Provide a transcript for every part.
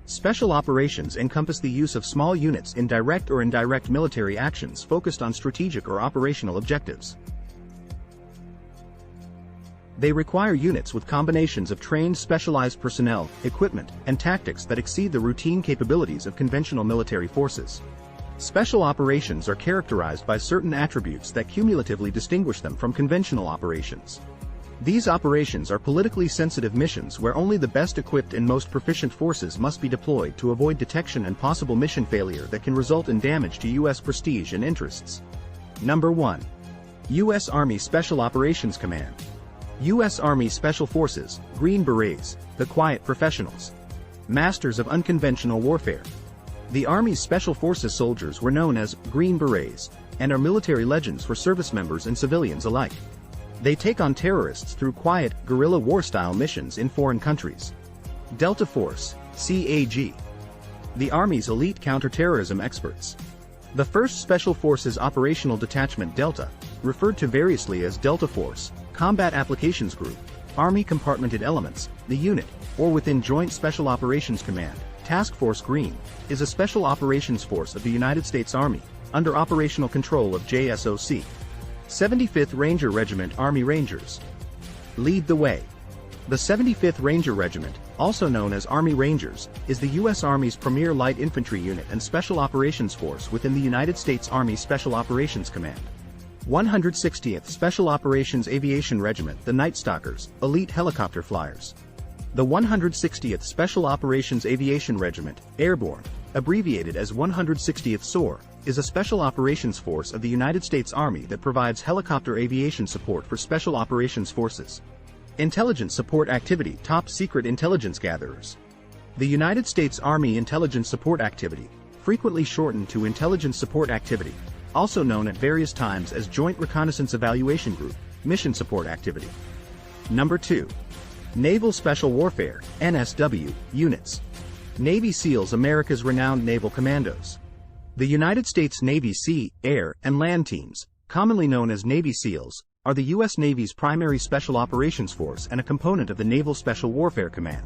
Special operations encompass the use of small units in direct or indirect military actions focused on strategic or operational objectives. They require units with combinations of trained specialized personnel, equipment, and tactics that exceed the routine capabilities of conventional military forces. Special operations are characterized by certain attributes that cumulatively distinguish them from conventional operations. These operations are politically sensitive missions where only the best equipped and most proficient forces must be deployed to avoid detection and possible mission failure that can result in damage to U.S. prestige and interests. Number 1. U.S. Army Special Operations Command. U.S. Army Special Forces, Green Berets, the quiet professionals. Masters of unconventional warfare. The Army's Special Forces soldiers were known as Green Berets, and are military legends for service members and civilians alike. They take on terrorists through quiet, guerrilla war-style missions in foreign countries. Delta Force, CAG. The Army's elite counter-terrorism experts. The 1st Special Forces Operational Detachment Delta, referred to variously as Delta Force, Combat Applications Group, Army Compartmented Elements, the unit, or within Joint Special Operations Command, Task Force Green, is a special operations force of the United States Army, under operational control of JSOC. 75th Ranger Regiment Army Rangers. Lead the way. The 75th Ranger Regiment, also known as Army Rangers, is the U.S. Army's premier light infantry unit and special operations force within the United States Army Special Operations Command. 160th Special Operations Aviation Regiment, the Night Stalkers, elite helicopter flyers. The 160th Special Operations Aviation Regiment, Airborne, abbreviated as 160th SOAR, is a special operations force of the United States Army that provides helicopter aviation support for special operations forces. Intelligence Support Activity Top Secret Intelligence Gatherers. The United States Army Intelligence Support Activity, frequently shortened to Intelligence Support Activity, also known at various times as Joint Reconnaissance Evaluation Group, Mission Support Activity. Number 2. Naval Special Warfare, NSW, units. Navy SEALs, America's renowned naval commandos. The United States Navy sea, air, and land teams, commonly known as Navy SEALs, are the U.S. Navy's primary special operations force and a component of the Naval Special Warfare Command.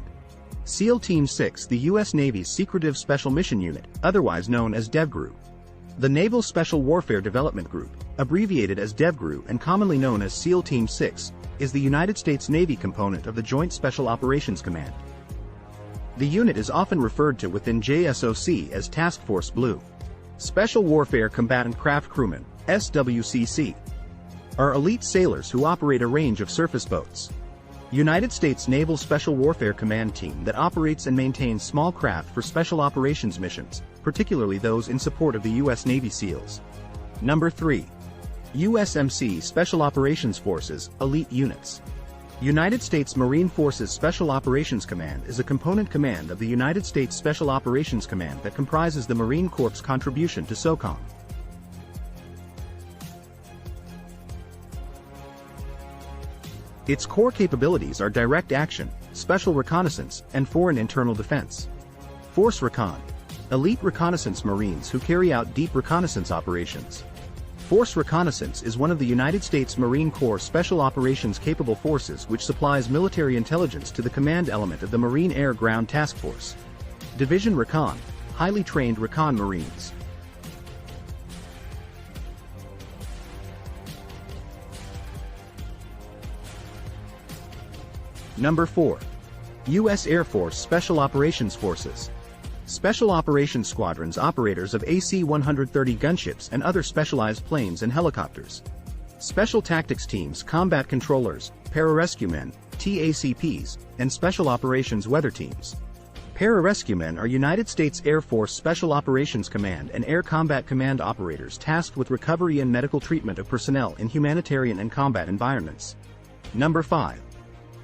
SEAL Team 6, the U.S. Navy's Secretive Special Mission Unit, otherwise known as DEVGRU. The Naval Special Warfare Development Group, abbreviated as DEVGRU and commonly known as SEAL Team 6, is the United States Navy component of the Joint Special Operations Command. The unit is often referred to within JSOC as Task Force Blue. Special Warfare Combatant-craft Crewmen, SWCC, are elite sailors who operate a range of surface boats. United States Naval Special Warfare Command team that operates and maintains small craft for special operations missions, particularly those in support of the U.S. Navy SEALs. Number 3. USMC Special Operations Forces, Elite Units. United States Marine Forces Special Operations Command is a component command of the United States Special Operations Command that comprises the Marine Corps' contribution to SOCOM. Its core capabilities are direct action, special reconnaissance, and foreign internal defense. Force Recon. Elite reconnaissance Marines who carry out deep reconnaissance operations. Force Reconnaissance is one of the United States Marine Corps Special Operations Capable Forces which supplies military intelligence to the command element of the Marine Air Ground Task Force. Division Recon. Highly trained Recon Marines. Number 4. U.S. Air Force Special Operations Forces. Special Operations Squadrons operators of AC-130 gunships and other specialized planes and helicopters. Special Tactics Teams, Combat Controllers, Pararescuemen, TACPs, and Special Operations Weather Teams. Pararescuemen are United States Air Force Special Operations Command and Air Combat Command operators tasked with recovery and medical treatment of personnel in humanitarian and combat environments. Number 5.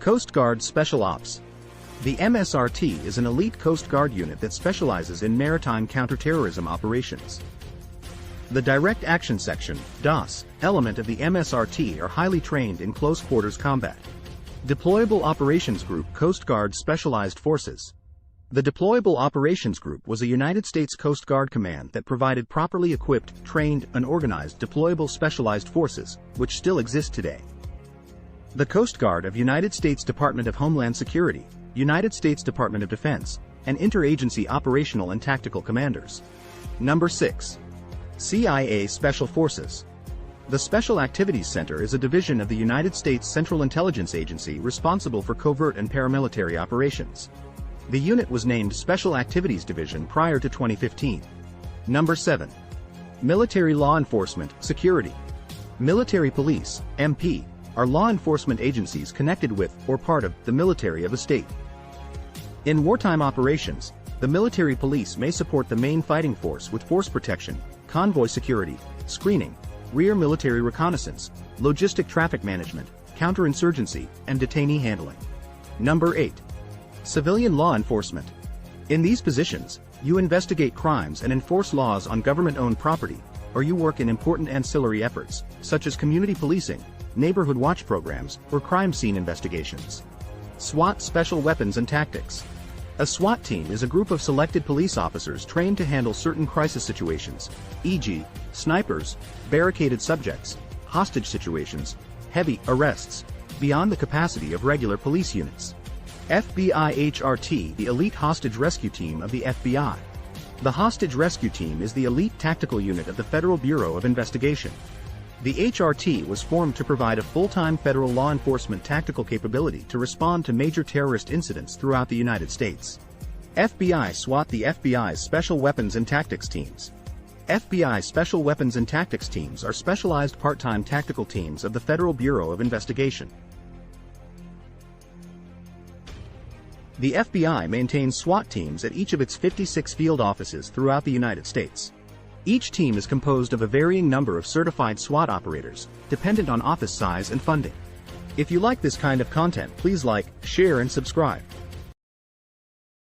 Coast Guard Special Ops. The MSRT is an elite Coast Guard unit that specializes in maritime counterterrorism operations. The Direct Action Section, DOS, element of the MSRT are highly trained in close quarters combat. Deployable Operations Group Coast Guard Specialized Forces. The Deployable Operations Group was a United States Coast Guard command that provided properly equipped, trained, and organized deployable specialized forces, which still exist today. The Coast Guard of United States Department of Homeland Security, United States Department of Defense, and interagency operational and tactical commanders. Number 6. CIA Special Forces. The Special Activities Center is a division of the United States Central Intelligence Agency responsible for covert and paramilitary operations. The unit was named Special Activities Division prior to 2015. Number 7. Military Law Enforcement, Security. Military police, MP, are law enforcement agencies connected with or part of the military of a state. In wartime operations, the military police may support the main fighting force with force protection, convoy security, screening, rear military reconnaissance, logistic traffic management, counterinsurgency, and detainee handling. Number 8. Civilian Law Enforcement. In these positions, you investigate crimes and enforce laws on government-owned property, or you work in important ancillary efforts, such as community policing, neighborhood watch programs, or crime scene investigations. SWAT Special Weapons and Tactics. A SWAT team is a group of selected police officers trained to handle certain crisis situations, e.g., snipers, barricaded subjects, hostage situations, heavy arrests, beyond the capacity of regular police units. FBI HRT, the elite hostage rescue team of the FBI. The hostage rescue team is the elite tactical unit of the Federal Bureau of Investigation. The HRT was formed to provide a full-time federal law enforcement tactical capability to respond to major terrorist incidents throughout the United States. FBI SWAT. The FBI's Special Weapons and Tactics Teams. FBI Special Weapons and Tactics Teams are specialized part-time tactical teams of the Federal Bureau of Investigation. The FBI maintains SWAT teams at each of its 56 field offices throughout the United States. Each team is composed of a varying number of certified SWAT operators, dependent on office size and funding. If you like this kind of content, please like, share and subscribe.